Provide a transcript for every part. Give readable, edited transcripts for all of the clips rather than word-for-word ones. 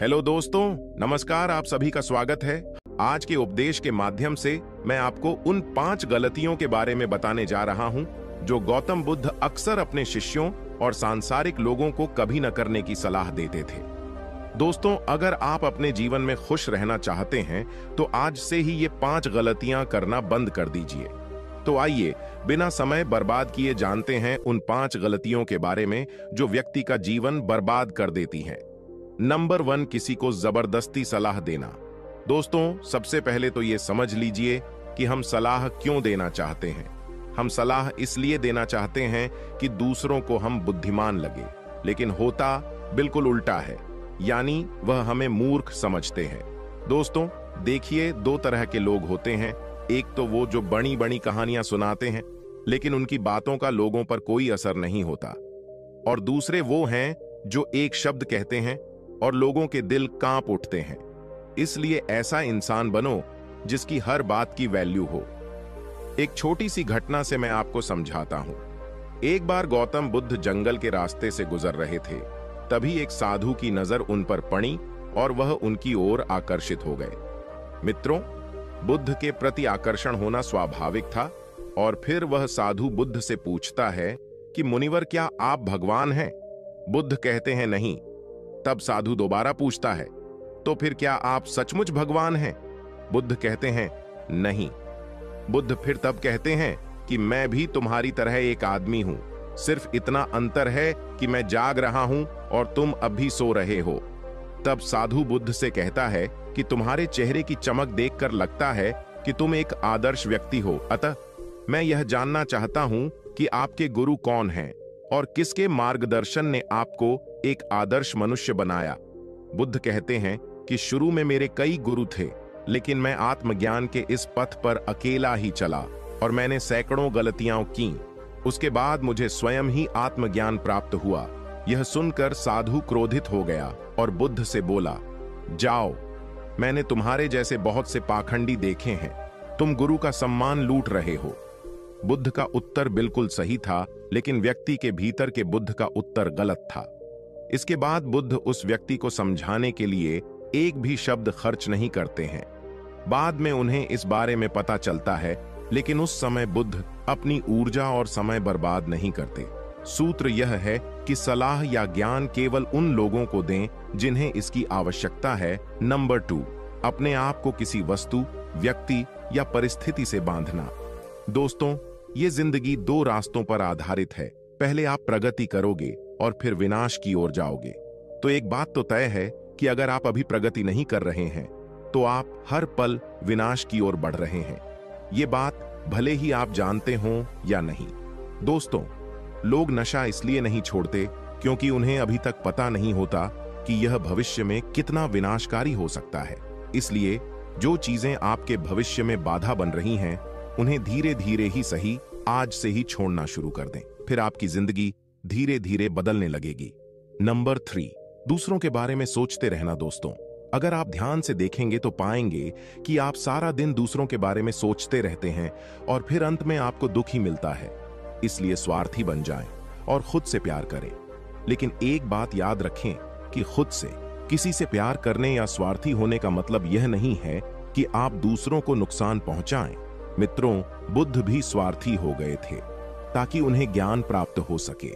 Hello दोस्तों, नमस्कार। आप सभी का स्वागत है। आज के उपदेश के माध्यम से मैं आपको उन 5 गलतियों के बारे में बताने जा रहा हूं जो गौतम बुद्ध अक्सर अपने शिष्यों और सांसारिक लोगों को कभी न करने की सलाह देते थे। दोस्तों, अगर आप अपने जीवन में खुश रहना चाहते हैं तो आज से ही ये 5 गलतियां करना बंद कर दीजिए। तो आइए बिना समय बर्बाद किए जानते हैं उन 5 गलतियों के बारे में जो व्यक्ति का जीवन बर्बाद कर देती हैं। नंबर 1, किसी को जबरदस्ती सलाह देना। दोस्तों, सबसे पहले तो ये समझ लीजिए कि हम सलाह क्यों देना चाहते हैं। हम सलाह इसलिए देना चाहते हैं कि दूसरों को हम बुद्धिमान लगे, लेकिन होता बिल्कुल उल्टा है, यानी वह हमें मूर्ख समझते हैं। दोस्तों, देखिए, 2 तरह के लोग होते हैं। एक तो वो जो बड़ी बड़ी कहानियां सुनाते हैं लेकिन उनकी बातों का लोगों पर कोई असर नहीं होता, और दूसरे वो हैं जो एक शब्द कहते हैं और लोगों के दिल कांप उठते हैं। इसलिए ऐसा इंसान बनो जिसकी हर बात की वैल्यू हो। एक छोटी सी घटना से मैं आपको समझाता हूं। एक बार गौतम बुद्ध जंगल के रास्ते से गुजर रहे थे। तभी एक साधु की नजर उन पर पड़ी और वह उनकी ओर आकर्षित हो गए। मित्रों, बुद्ध के प्रति आकर्षण होना स्वाभाविक था, और फिर वह साधु बुद्ध से पूछता है कि मुनिवर, क्या आप भगवान हैं? बुद्ध कहते हैं नहीं। तब साधु दोबारा पूछता है, तो फिर क्या आप सचमुच भगवान हैं? बुद्ध कहते हैं नहीं। बुद्ध फिर तब कहते हैं कि मैं भी तुम्हारी तरह एक आदमी हूं, सिर्फ इतना अंतर है कि मैं जाग रहा हूं और तुम अब भी सो रहे हो। तब साधु बुद्ध से कहता है कि तुम्हारे चेहरे की चमक देखकर लगता है कि तुम एक आदर्श व्यक्ति हो, अतः मैं यह जानना चाहता हूं कि आपके गुरु कौन हैं और किसके मार्गदर्शन ने आपको एक आदर्श मनुष्य बनाया। बुद्ध कहते हैं कि शुरू में मेरे कई गुरु थे, लेकिन मैं आत्मज्ञान के इस पथ पर अकेला ही चला और मैंने सैकड़ों गलतियां की। उसके बाद मुझे स्वयं ही आत्मज्ञान प्राप्त हुआ। यह सुनकर साधु क्रोधित हो गया और बुद्ध से बोला, जाओ, मैंने तुम्हारे जैसे बहुत से पाखंडी देखे हैं, तुम गुरु का सम्मान लूट रहे हो। बुद्ध का उत्तर बिल्कुल सही था, लेकिन व्यक्ति के भीतर के बुद्ध का उत्तर गलत था। इसके बाद बुद्ध उस व्यक्ति को समझाने के लिए एक भी शब्द खर्च नहीं करते हैं। बाद में उन्हें इस बारे में पता चलता है, लेकिन उस समय बुद्ध अपनी ऊर्जा और समय बर्बाद नहीं करते। सूत्र यह है कि सलाह या ज्ञान केवल उन लोगों को दें जिन्हें इसकी आवश्यकता है। नंबर 2, अपने आप को किसी वस्तु, व्यक्ति या परिस्थिति से बांधना। दोस्तों, ये जिंदगी 2 रास्तों पर आधारित है। पहले आप प्रगति करोगे और फिर विनाश की ओर जाओगे। तो एक बात तो तय है कि अगर आप अभी प्रगति नहीं कर रहे हैं तो आप हर पल विनाश की ओर बढ़ रहे हैं। ये बात भले ही आप जानते हों या नहीं। दोस्तों, लोग नशा इसलिए नहीं छोड़ते क्योंकि उन्हें अभी तक पता नहीं होता कि यह भविष्य में कितना विनाशकारी हो सकता है। इसलिए जो चीजें आपके भविष्य में बाधा बन रही हैं, उन्हें धीरे धीरे ही सही आज से ही छोड़ना शुरू कर दें, फिर आपकी जिंदगी धीरे धीरे बदलने लगेगी। नंबर 3, दूसरों के बारे में सोचते रहना। दोस्तों, अगर आप ध्यान से देखेंगे तो पाएंगे कि आप सारा दिन दूसरों के बारे में सोचते रहते हैं और फिर अंत में आपको दुख ही मिलता है। इसलिए स्वार्थी बन जाएं और खुद से प्यार करें। लेकिन एक बात याद रखें कि खुद से किसी से प्यार करने या स्वार्थी होने का मतलब यह नहीं है कि आप दूसरों को नुकसान पहुंचाएं। मित्रों, बुद्ध भी स्वार्थी हो गए थे ताकि उन्हें ज्ञान प्राप्त हो सके।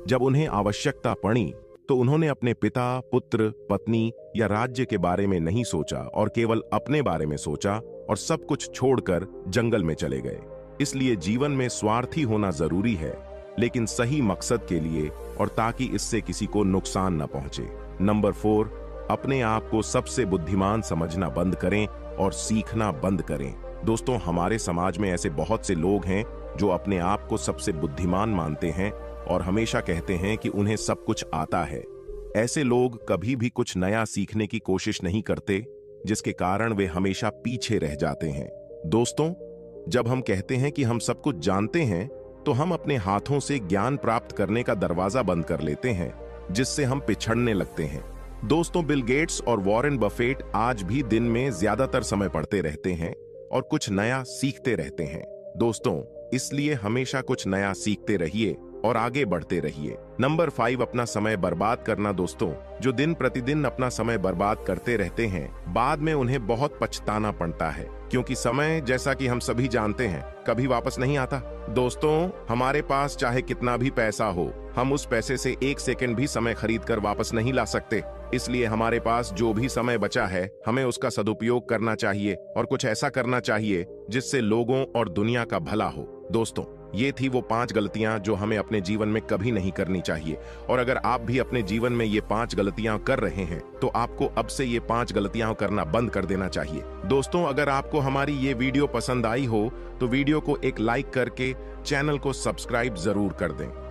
जब उन्हें आवश्यकता पड़ी तो उन्होंने अपने पिता, पुत्र, पत्नी या राज्य के बारे में नहीं सोचा और केवल अपने बारे में सोचा और सब कुछ छोड़कर जंगल में चले गए। इसलिए जीवन में स्वार्थी होना जरूरी है, लेकिन सही मकसद के लिए और ताकि इससे किसी को नुकसान न पहुंचे। नंबर 4, अपने आप को सबसे बुद्धिमान समझना बंद करें और सीखना बंद करें। दोस्तों, हमारे समाज में ऐसे बहुत से लोग हैं जो अपने आप को सबसे बुद्धिमान मानते हैं और हमेशा कहते हैं कि उन्हें सब कुछ आता है। ऐसे लोग कभी भी कुछ नया सीखने की कोशिश नहीं करते, जिसके कारण वे हमेशा पीछे रह जाते हैं। दोस्तों, जब हम कहते हैं कि हम सब कुछ जानते हैं, तो हम अपने हाथों से ज्ञान प्राप्त करने का दरवाजा बंद कर लेते हैं, जिससे हम पिछड़ने लगते हैं। दोस्तों, बिल गेट्स और वॉरेन बफेट आज भी दिन में ज्यादातर समय पढ़ते रहते हैं और कुछ नया सीखते रहते हैं। दोस्तों, इसलिए हमेशा कुछ नया सीखते रहिए और आगे बढ़ते रहिए। नंबर 5, अपना समय बर्बाद करना। दोस्तों, जो दिन प्रतिदिन अपना समय बर्बाद करते रहते हैं, बाद में उन्हें बहुत पछताना पड़ता है, क्योंकि समय, जैसा कि हम सभी जानते हैं, कभी वापस नहीं आता। दोस्तों, हमारे पास चाहे कितना भी पैसा हो, हम उस पैसे से 1 सेकंड भी समय खरीद कर वापस नहीं ला सकते। इसलिए हमारे पास जो भी समय बचा है, हमें उसका सदुपयोग करना चाहिए और कुछ ऐसा करना चाहिए जिससे लोगों और दुनिया का भला हो। दोस्तों, ये थी वो 5 गलतियां जो हमें अपने जीवन में कभी नहीं करनी चाहिए। और अगर आप भी अपने जीवन में ये 5 गलतियां कर रहे हैं, तो आपको अब से ये 5 गलतियां करना बंद कर देना चाहिए। दोस्तों, अगर आपको हमारी ये वीडियो पसंद आई हो, तो वीडियो को एक लाइक करके चैनल को सब्सक्राइब जरूर कर दें।